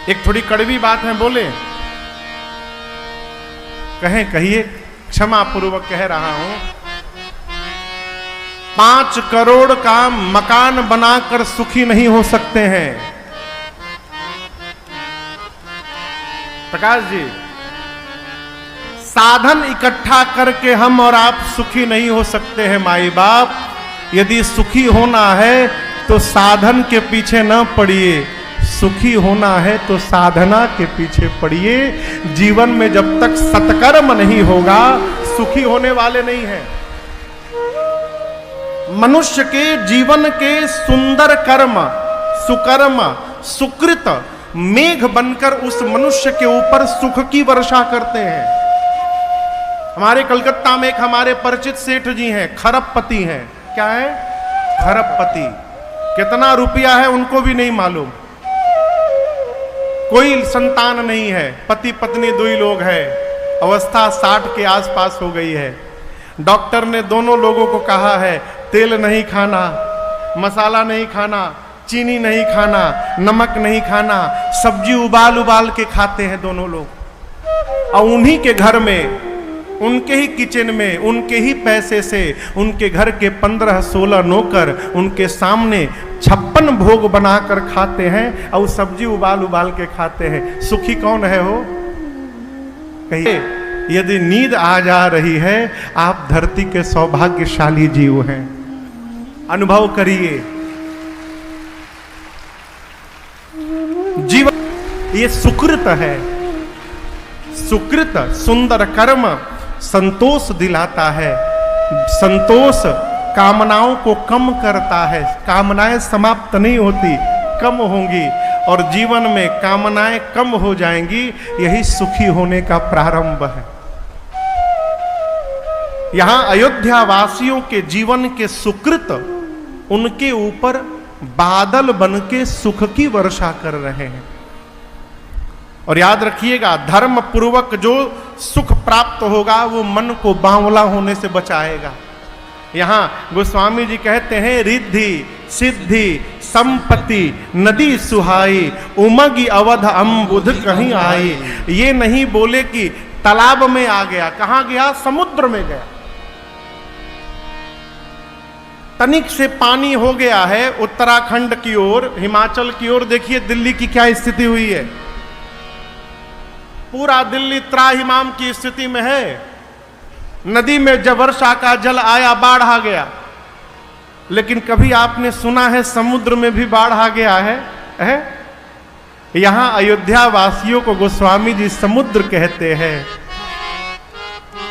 एक थोड़ी कड़वी बात है, बोले? कहें, कहिए, क्षमा पूर्वक कह रहा हूं। 5 करोड़ का मकान बनाकर सुखी नहीं हो सकते हैं प्रकाश जी। साधन इकट्ठा करके हम और आप सुखी नहीं हो सकते हैं माई बाप। यदि सुखी होना है तो साधन के पीछे न पड़िए, सुखी होना है तो साधना के पीछे पड़िए। जीवन में जब तक सत्कर्म नहीं होगा सुखी होने वाले नहीं हैं। मनुष्य के जीवन के सुंदर कर्म, सुकर्म, सुकृत मेघ बनकर उस मनुष्य के ऊपर सुख की वर्षा करते हैं। हमारे कलकत्ता में एक हमारे परिचित सेठ जी हैं, खरबपति हैं। क्या है? खरबपति। कितना रुपया है उनको भी नहीं मालूम। कोई संतान नहीं है, पति पत्नी 2 लोग हैं, अवस्था 60 के आसपास हो गई है। डॉक्टर ने दोनों लोगों को कहा है तेल नहीं खाना, मसाला नहीं खाना, चीनी नहीं खाना, नमक नहीं खाना, सब्जी उबाल उबाल के खाते हैं दोनों लोग। और उन्हीं के घर में, उनके ही किचन में, उनके ही पैसे से उनके घर के 15-16 नौकर उनके सामने 56 भोग बनाकर खाते हैं और सब्जी उबाल उबाल के खाते हैं। सुखी कौन है हो? कहिए। यदि नींद आ जा रही है, आप धरती के सौभाग्यशाली जीव हैं। अनुभव करिए। जीवन ये सुकृत है। सुकृत सुंदर कर्म संतोष दिलाता है। संतोष कामनाओं को कम करता है। कामनाएं समाप्त नहीं होती, कम होंगी, और जीवन में कामनाएं कम हो जाएंगी। यही सुखी होने का प्रारंभ है। यहां अयोध्या वासियों के जीवन के सुकृत उनके ऊपर बादल बनके सुख की वर्षा कर रहे हैं। और याद रखिएगा, धर्म पूर्वक जो सुख प्राप्त होगा वो मन को बांवला होने से बचाएगा। यहां गोस्वामी जी कहते हैं, रिद्धि सिद्धि संपत्ति नदी सुहाई, उमगी अवध अम्बुध कहीं आई। ये नहीं बोले कि तालाब में आ गया। कहां गया? समुद्र में गया। तनिक से पानी हो गया है उत्तराखंड की ओर, हिमाचल की ओर। देखिए दिल्ली की क्या स्थिति हुई है। पूरा दिल्ली त्राहिमाम की स्थिति में है। नदी में जब वर्षा का जल आया, बाढ़ आ गया। लेकिन कभी आपने सुना है समुद्र में भी बाढ़ आ गया है? यहां अयोध्या वासियों को गोस्वामी जी समुद्र कहते हैं।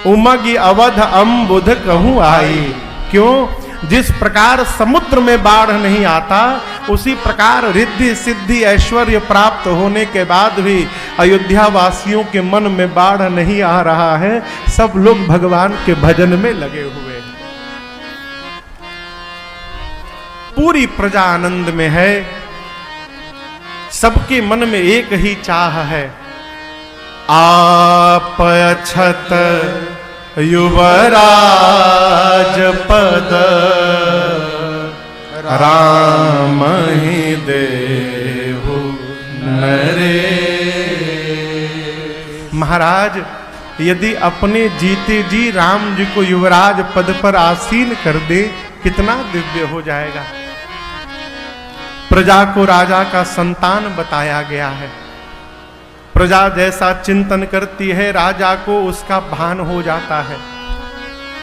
उमगी अवध अम्बुध कहूं आई। क्यों? जिस प्रकार समुद्र में बाढ़ नहीं आता, उसी प्रकार रिद्धि सिद्धि ऐश्वर्य प्राप्त होने के बाद भी अयोध्या वासियों के मन में बाढ़ नहीं आ रहा है। सब लोग भगवान के भजन में लगे हुए हैं। पूरी प्रजा आनंद में है। सबके मन में एक ही चाह है, आप अछत युवराज पद राम ही देहु नरे। महाराज, यदि अपने जीते जी राम जी को युवराज पद पर आसीन कर दे, कितना दिव्य हो जाएगा। प्रजा को राजा का संतान बताया गया है। प्रजा जैसा चिंतन करती है, राजा को उसका भान हो जाता है।